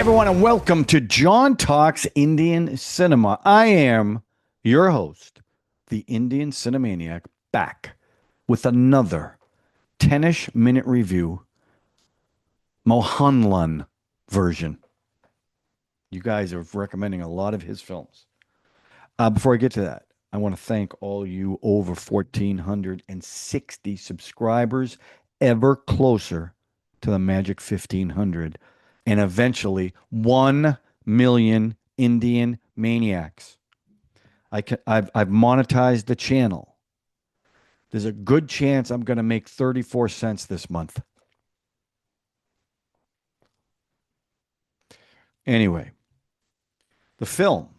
everyone, and welcome to John Talks Indian Cinema. I am your host, the Indian Cine-MANIAC, back with another 10-ish-minute review, Mohanlal version. You guys are recommending a lot of his films. Before I get to that, I want to thank all you over 1,460 subscribers, ever closer to the magic 1,500, and eventually 1 million Indian maniacs. I've monetized the channel. There's a good chance I'm going to make 34 cents this month. Anyway, the film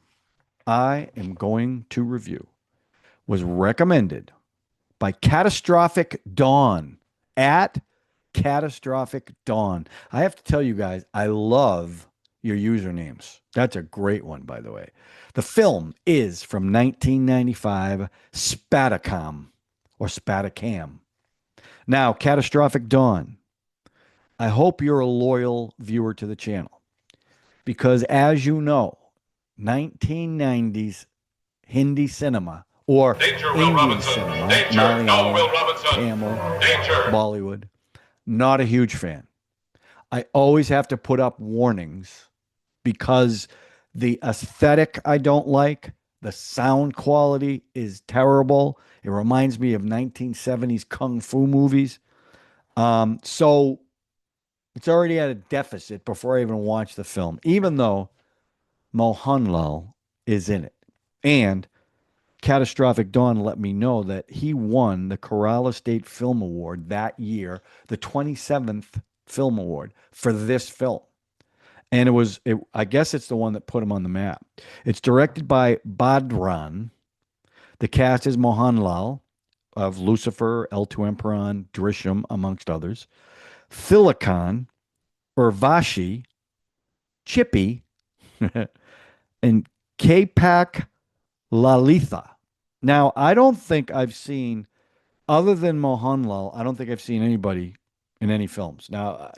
I am going to review was recommended by Catastrophic Dawn at Catastrophic Dawn. I have to tell you guys, I love your usernames. That's a great one, by the way. The film is from 1995, Spadikam or Spadikam. Now, Catastrophic Dawn, I hope you're a loyal viewer to the channel because, as you know, 1990s Hindi cinema or Indian cinema, Malayalam, Tamil, Bollywood, not a huge fan. I always have to put up warnings because the aesthetic I don't like, the sound quality is terrible. It reminds me of 1970s kung fu movies. So it's already at a deficit before I even watch the film, even though Mohanlal is in it. And Catastrophic Dawn let me know that he won the Kerala State Film Award that year, the 27th Film Award for this film. And I guess it's the one that put him on the map. It's directed by Badran. The cast is Mohanlal of Lucifer, L2 Emuraan, Drishyam, amongst others. Thilikan, Urvashi, Chippy, and K-Pack Lalitha. Now, I don't think I've seen, other than Mohanlal, I don't think I've seen anybody in any films. Now,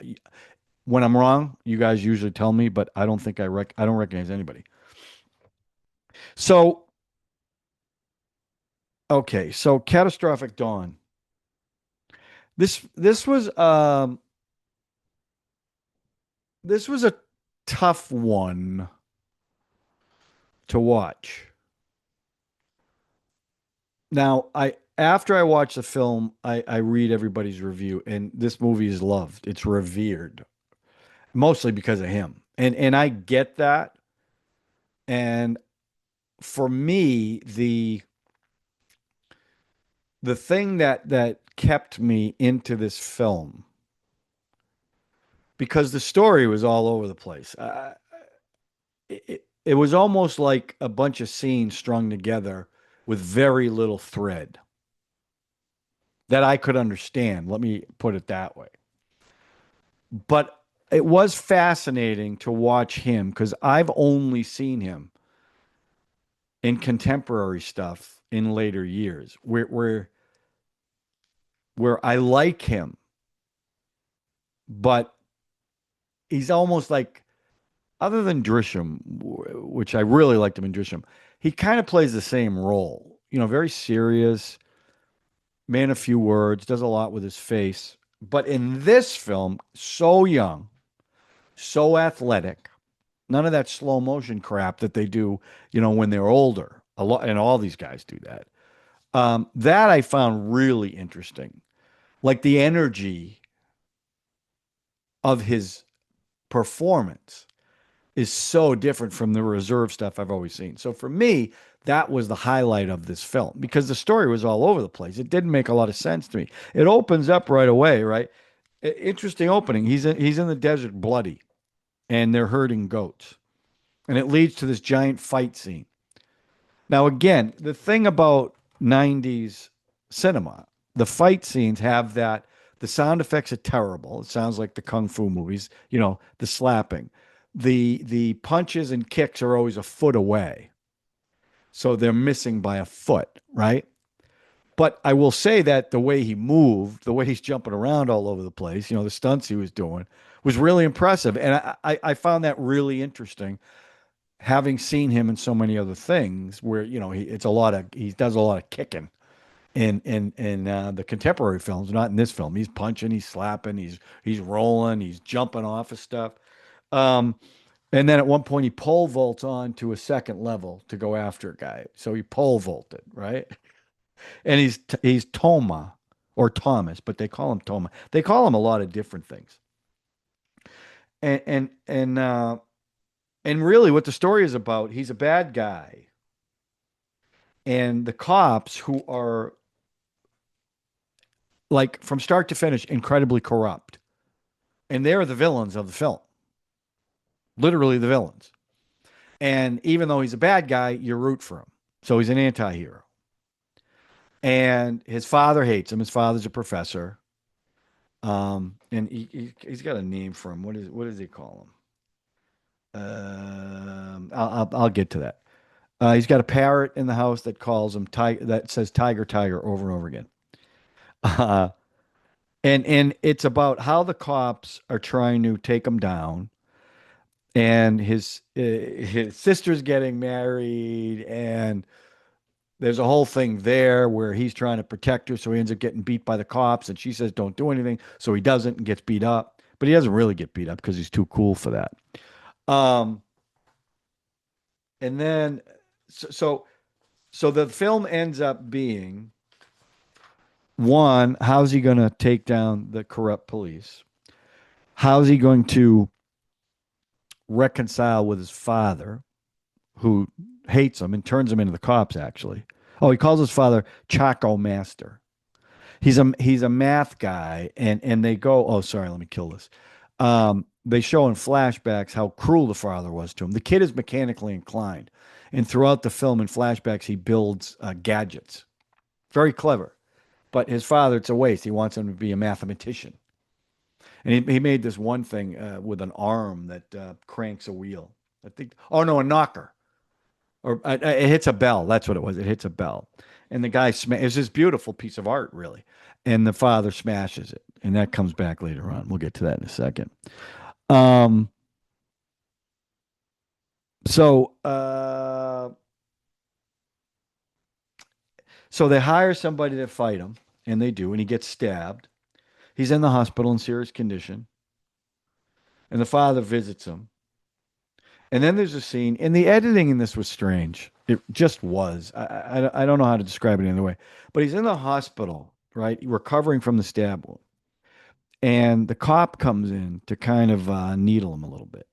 when I'm wrong, you guys usually tell me, but I don't think I don't recognize anybody. So, okay, so Catastrophic Dawn. This was a tough one to watch. Now, after I watch the film, I read everybody's review, and this movie is loved. It's revered, mostly because of him. And I get that. And for me, the thing that kept me into this film, because the story was all over the place. It was almost like a bunch of scenes strung together with very little thread that I could understand. Let me put it that way. But it was fascinating to watch him because I've only seen him in contemporary stuff in later years where I like him, but he's almost like, other than Drishyam, which I really liked him in Drishyam, he kind of plays the same role. You know, very serious, man of few words, does a lot with his face. But in this film, so young, so athletic, none of that slow motion crap that they do, you know, when they're older. A lot, and all these guys do that. That I found really interesting. Like the energy of his performance is so different from the reserve stuff I've always seen. So for me, that was the highlight of this film because the story was all over the place. It didn't make a lot of sense to me. It opens up right away, right? Interesting opening. He's in the desert bloody, and they're herding goats. And it leads to this giant fight scene. Now, again, the thing about 90s cinema, the fight scenes have that, the sound effects are terrible. It sounds like the kung fu movies, you know, the slapping. The punches and kicks are always a foot away. So they're missing by a foot, right? But I will say that the way he moved, the way he's jumping around all over the place, you know, the stunts he was doing was really impressive. And I found that really interesting, having seen him in so many other things where, he does a lot of kicking in the contemporary films, not in this film. He's punching, he's slapping, he's rolling, he's jumping off of stuff. Um, and then at one point he pole vaults on to a second level to go after a guy. So he pole vaulted, right? And he's Toma or Thomas, but they call him Toma. They call him a lot of different things. And and and uh, and really, what the story is about, he's a bad guy, and the cops who are like from start to finish incredibly corrupt, and they're the villains of the film, literally the villains. And even though he's a bad guy, you root for him. So he's an anti-hero. And his father hates him. His father's a professor. And he's got a name for him. What does he call him? I'll get to that. He's got a parrot in the house that calls him that says tiger, tiger over and over again. Uh, and it's about how the cops are trying to take him down, and his sister's getting married, and there's a whole thing there where he's trying to protect her, so he ends up getting beat by the cops, and she says don't do anything, so he doesn't and gets beat up, but he doesn't really get beat up because he's too cool for that. Um, and then so so the film ends up being, one, how's he going to take down the corrupt police? How's he going to reconcile with his father, who hates him and turns him into the cops, actually? Oh, he calls his father Chaco Master. He's a math guy, and they go, oh, sorry, let me kill this. They show in flashbacks how cruel the father was to him. The kid is mechanically inclined, and throughout the film in flashbacks, he builds gadgets. Very clever. But his father, it's a waste. He wants him to be a mathematician. And he made this one thing with an arm that cranks a wheel. I think, oh no, a knocker. Or it hits a bell. That's what it was. It hits a bell. And the guy, it's this beautiful piece of art, really. And the father smashes it. And that comes back later on. We'll get to that in a second. Um, so, uh, so they hire somebody to fight him, and they do, and he gets stabbed. He's in the hospital in serious condition, and the father visits him. And then there's a scene, and the editing in this was strange. It just was. I don't know how to describe it any other way. But he's in the hospital, right, recovering from the stab wound, and the cop comes in to kind of needle him a little bit.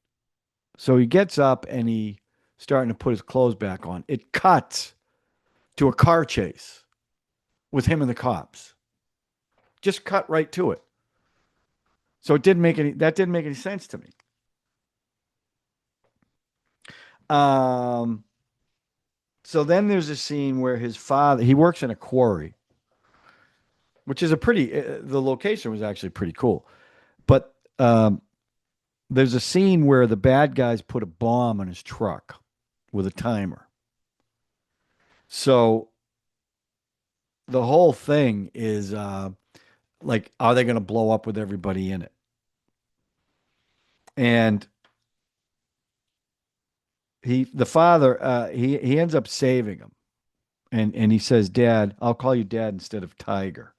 So he gets up and he's starting to put his clothes back on. It cuts to a car chase with him and the cops. Just cut right to it. So that didn't make any sense to me. Um, so then there's a scene where his father, he works in a quarry, which is the location was actually pretty cool. But there's a scene where the bad guys put a bomb on his truck with a timer. So the whole thing is like, are they going to blow up with everybody in it? And the father, he ends up saving him. And he says, Dad, I'll call you Dad instead of Tiger.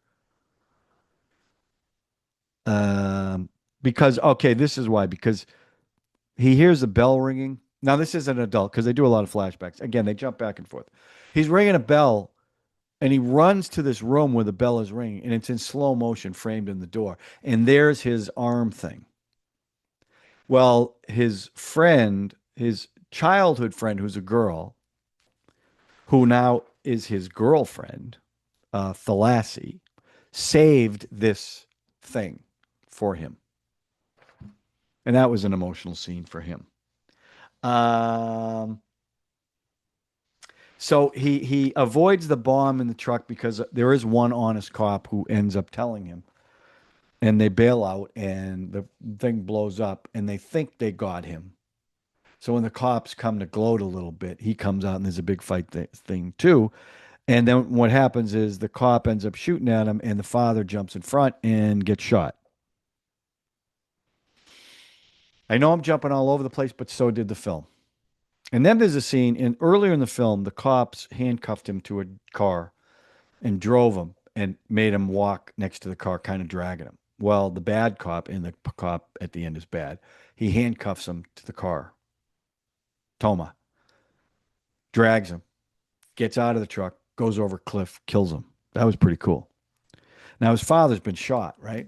Because, okay, this is why. Because he hears the bell ringing. Now, this is an adult because they do a lot of flashbacks. Again, they jump back and forth. He's ringing a bell, and he runs to this room where the bell is ringing, and it's in slow motion framed in the door. And there's his arm thing. Well, his childhood friend, who's a girl, who now is his girlfriend, Thalasi, saved this thing for him. And that was an emotional scene for him. So he avoids the bomb in the truck because there is one honest cop who ends up telling him, and they bail out, and the thing blows up, and they think they got him. So when the cops come to gloat a little bit, he comes out, and there's a big fight thing too. And then what happens is the cop ends up shooting at him, and the father jumps in front and gets shot. I know I'm jumping all over the place, but so did the film. And then there's a scene earlier in the film, the cops handcuffed him to a car and drove him and made him walk next to the car, kind of dragging him. Well, the bad cop, and the cop at the end is bad, he handcuffs him to the car. Thoma drags him, gets out of the truck, goes over a cliff, kills him. That was pretty cool. Now his father's been shot, right?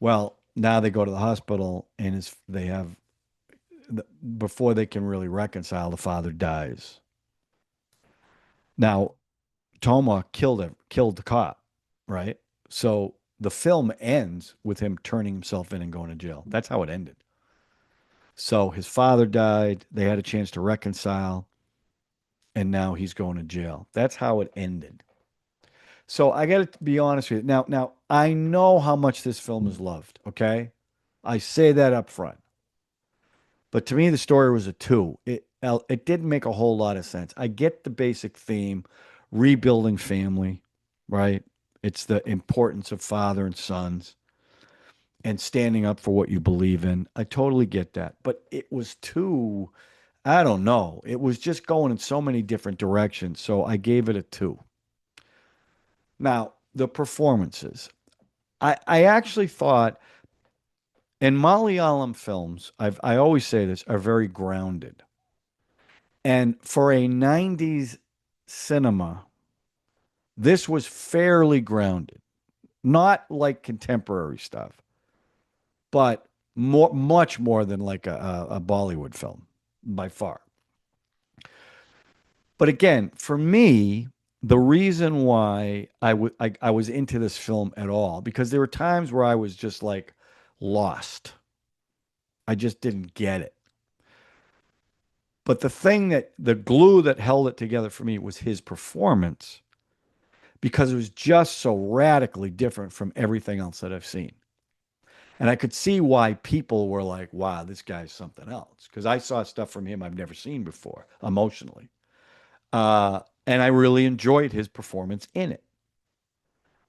Well, now they go to the hospital and they have, before they can really reconcile, the father dies. Now Thoma killed the cop, right? So the film ends with him turning himself in and going to jail. That's how it ended. So his father died. They had a chance to reconcile, and now he's going to jail. That's how it ended. So I got to be honest with you. Now I know how much this film is loved. Okay, I say that up front. But to me, the story was a two. It didn't make a whole lot of sense. I get the basic theme, rebuilding family, right? It's the importance of father and sons and standing up for what you believe in. I totally get that. But it was too, I don't know. It was just going in so many different directions. So I gave it a two. Now, the performances. I actually thought, in Malayalam films, I always say this, are very grounded. And for a 90s cinema, this was fairly grounded. Not like contemporary stuff, but much more than like a Bollywood film by far. But again, for me, the reason why I was into this film at all, because there were times where I was just like lost. I just didn't get it. But the glue that held it together for me was his performance, because it was just so radically different from everything else that I've seen. And I could see why people were like, wow, this guy's something else. Because I saw stuff from him I've never seen before emotionally. And I really enjoyed his performance in it.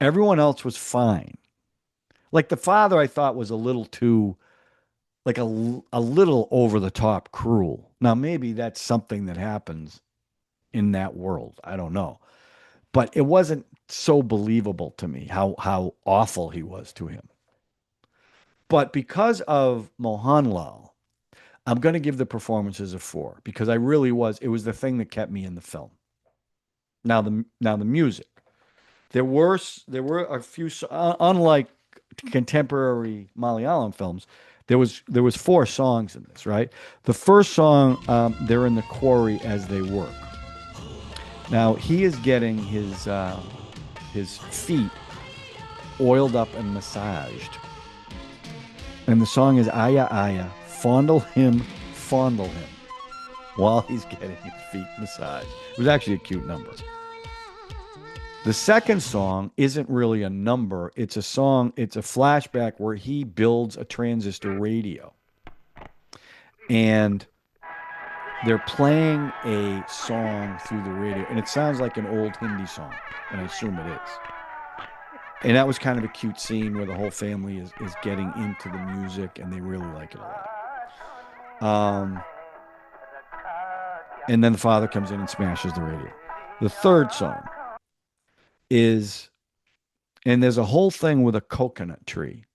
Everyone else was fine. Like the father, I thought was a little too, like a little over the top cruel. Now, maybe that's something that happens in that world. I don't know. But it wasn't so believable to me how awful he was to him. But because of Mohanlal, I'm going to give the performances a four, because it was the thing that kept me in the film. Now the music. There were a few, unlike contemporary Malayalam films, there was four songs in this, right? The first song, they're in the quarry as they work. Now he is getting his feet oiled up and massaged. And the song is Aya Aya, fondle him, while he's getting his feet massaged. It was actually a cute number. The second song isn't really a number. It's a flashback where he builds a transistor radio. And they're playing a song through the radio, and it sounds like an old Hindi song, and I assume it is. And that was kind of a cute scene where the whole family is getting into the music, and they really like it a lot. And then the father comes in and smashes the radio. The third song is, and there's a whole thing with a coconut tree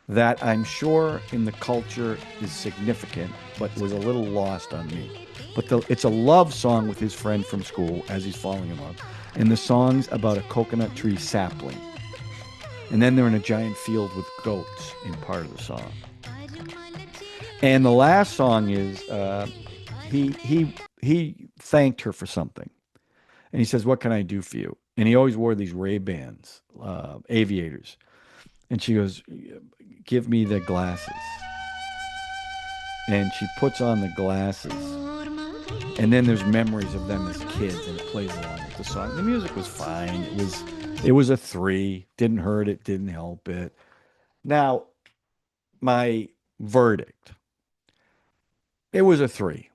that I'm sure in the culture is significant, but was a little lost on me. But it's a love song with his friend from school as he's falling in love. And the song's about a coconut tree sapling. And then they're in a giant field with goats in part of the song. And the last song is he thanked her for something. And he says, "What can I do for you?" And he always wore these Ray-Bans, aviators. And she goes, "Give me the glasses." And she puts on the glasses. And then there's memories of them as kids, and it plays along with the song. The music was fine. It was a 3. Didn't hurt it, didn't help it. Now, my verdict. It was a 3.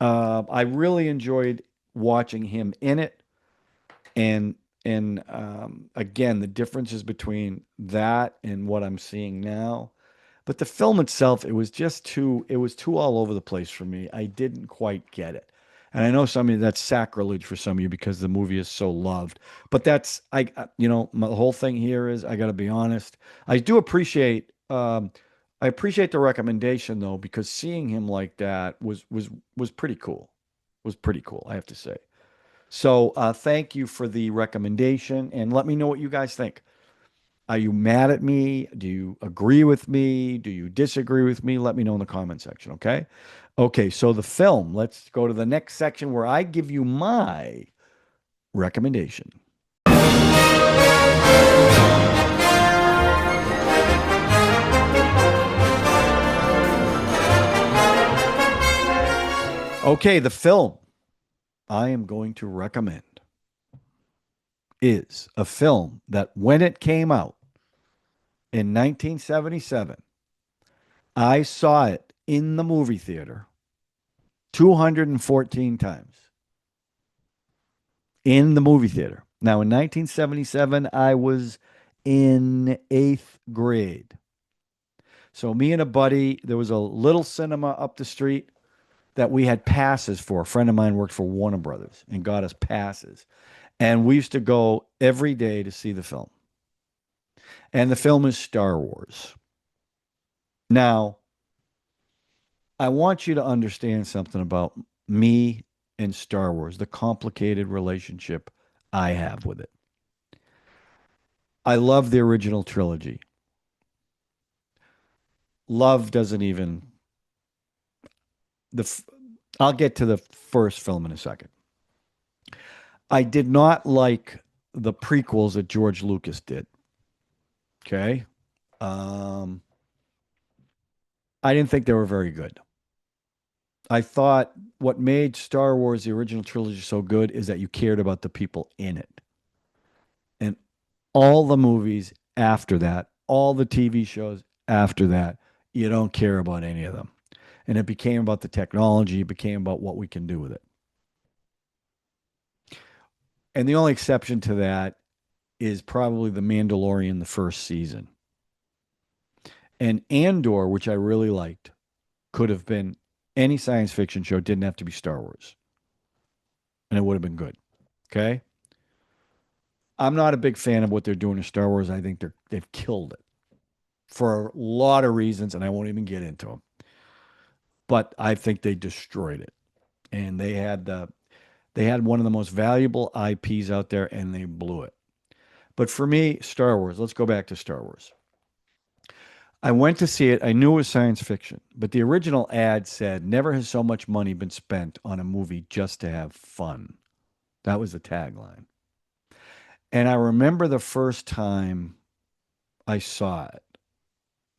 I really enjoyed watching him in it. And again, the differences between that and what I'm seeing now. But the film itself, it was too all over the place for me. I didn't quite get it. And I know some of you, that's sacrilege for some of you because the movie is so loved. But my whole thing here is I got to be honest. I do appreciate, I appreciate the recommendation though, because seeing him like that was pretty cool. Was pretty cool, I have to say. So thank you for the recommendation, and let me know what you guys think. Are you mad at me? Do you agree with me? Do you disagree with me? Let me know in the comment section, okay? Okay, so the film, let's go to the next section where I give you my recommendation. Okay, the film I am going to recommend is a film that when it came out in 1977, I saw it in the movie theater 214 times. In the movie theater. Now, in 1977, I was in eighth grade. So, me and a buddy, there was a little cinema up the street that we had passes for. A friend of mine worked for Warner Brothers and got us passes. And we used to go every day to see the film. And the film is Star Wars. Now, I want you to understand something about me and Star Wars, the complicated relationship I have with it. I love the original trilogy. Love doesn't even I'll get to the first film in a second. I did not like the prequels that George Lucas did. Okay. I didn't think they were very good. I thought what made Star Wars, the original trilogy, so good is that you cared about the people in it. And all the movies after that, all the TV shows after that, you don't care about any of them. And it became about the technology, it became about what we can do with it. And the only exception to that is probably The Mandalorian, the first season. And Andor, which I really liked, could have been any science fiction show, didn't have to be Star Wars. And it would have been good. Okay? I'm not a big fan of what they're doing to Star Wars. I think they've killed it for a lot of reasons, and I won't even get into them. But I think they destroyed it. And they had one of the most valuable IPs out there, and they blew it. But for me, Star Wars, let's go back to Star Wars. I went to see it. I knew it was science fiction, but the original ad said, "Never has so much money been spent on a movie just to have fun." That was the tagline. And I remember the first time I saw it,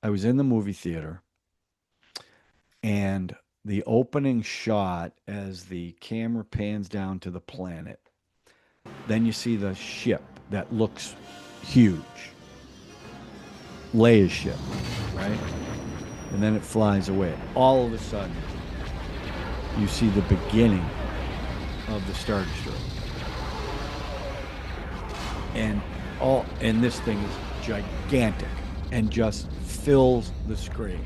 I was in the movie theater, and the opening shot as the camera pans down to the planet, then you see the ship that looks huge. Leia's ship, right? And then it flies away. All of a sudden, you see the beginning of the Star Destroyer. And this thing is gigantic and just fills the screen.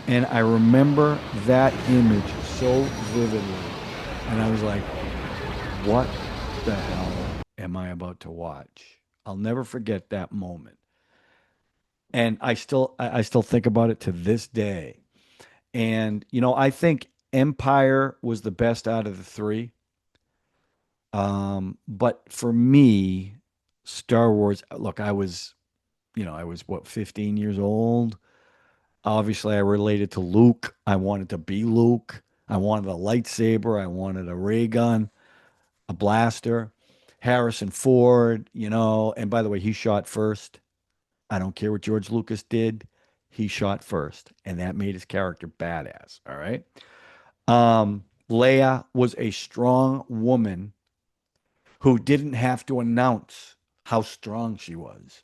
And I remember that image so vividly. And I was like, what the hell am I about to watch? I'll never forget that moment. And I still think about it to this day. And, I think Empire was the best out of the three. But for me, Star Wars, look, I was 15 years old. Obviously, I related to Luke. I wanted to be Luke. I wanted a lightsaber. I wanted a ray gun, a blaster. Harrison Ford, and by the way, he shot first. I don't care what George Lucas did. He shot first, and that made his character badass. All right. Leia was a strong woman who didn't have to announce how strong she was.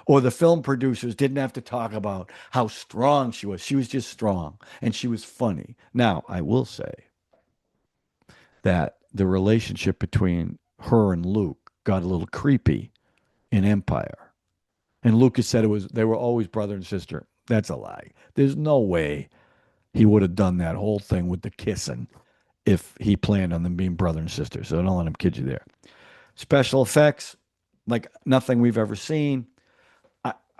Or the film producers didn't have to talk about how strong she was. She was just strong, and she was funny. Now, I will say that the relationship between her and Luke got a little creepy in Empire. And Lucas said they were always brother and sister. That's a lie. There's no way he would have done that whole thing with the kissing if he planned on them being brother and sister. So don't let him kid you there. Special effects, like nothing we've ever seen.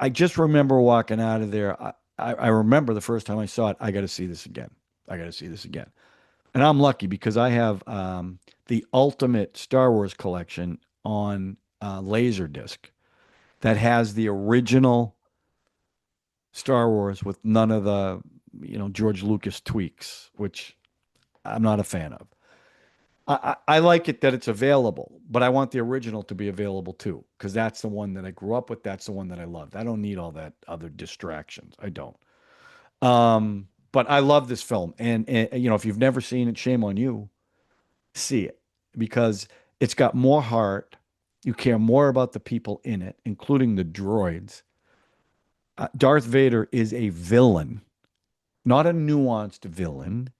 I just remember walking out of there. I remember the first time I saw it, I got to see this again. I got to see this again. And I'm lucky because I have the ultimate Star Wars collection on Laserdisc that has the original Star Wars with none of the, George Lucas tweaks, which I'm not a fan of. I like it that it's available, but I want the original to be available too, because that's the one that I grew up with. That's the one that I loved. I don't need all that other distractions. I don't. But I love this film, and if you've never seen it, shame on you. See it because it's got more heart. You care more about the people in it, including the droids. Darth Vader is a villain, not a nuanced villain,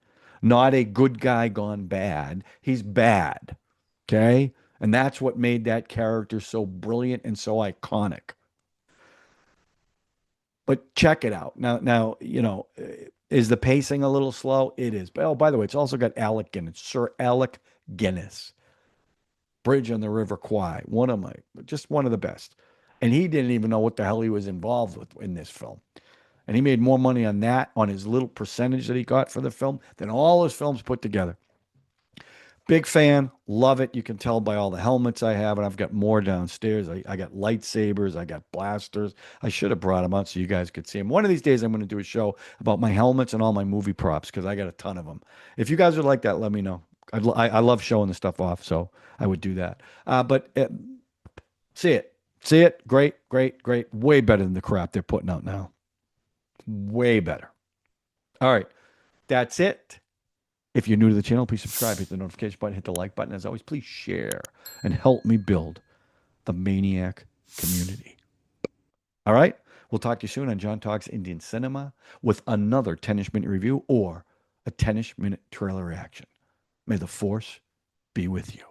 not a good guy gone bad. He's bad. Okay. And that's what made that character so brilliant and so iconic. But check it out. Now, is the pacing a little slow? It is. But, oh, by the way, it's also got Alec Guinness, Sir Alec Guinness. Bridge on the River Kwai. Just one of the best. And he didn't even know what the hell he was involved with in this film. And he made more money on that, on his little percentage that he got for the film, than all his films put together. Big fan, love it. You can tell by all the helmets I have, and I've got more downstairs. I got lightsabers, I got blasters. I should have brought them out so you guys could see them. One of these days, I'm going to do a show about my helmets and all my movie props because I got a ton of them. If you guys would like that, let me know. I love showing the stuff off, so I would do that. But see it. See it. Great, great, great. Way better than the crap they're putting out now. Way better. All right. That's it. If you're new to the channel, please subscribe, hit the notification button, hit the like button. As always, please share and help me build the Maniac community. All right. We'll talk to you soon on John Talks Indian Cinema with another 10-ish minute review or a 10-ish minute trailer reaction. May the force be with you.